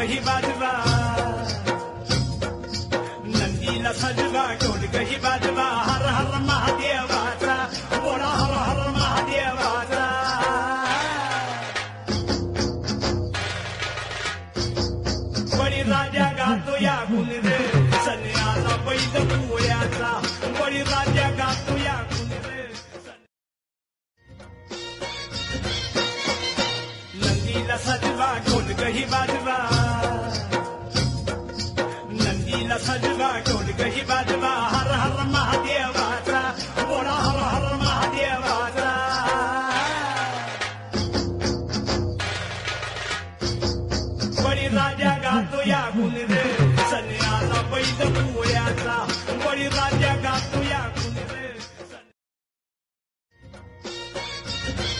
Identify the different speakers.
Speaker 1: ढोलकही वाजवा, नंदीला सजवा ढोलकही वाजवा, हर हर महादेवाचा बोला हर हर महादेवाचा. बळीराजा गातो या गुण रे सन्याला बैल पोळ्याचा, बळीराजा गातो या गुण रे. नंदीला सजवा ढोलकही वाजवा, नंदीला सजवा ढोलकही वाजवा, हर हर महादेवाचा बोला हर हर महादेवाचा. बळीराजा गातो या गुण रे सन्याला बैल पोळ्याचा, बळीराजा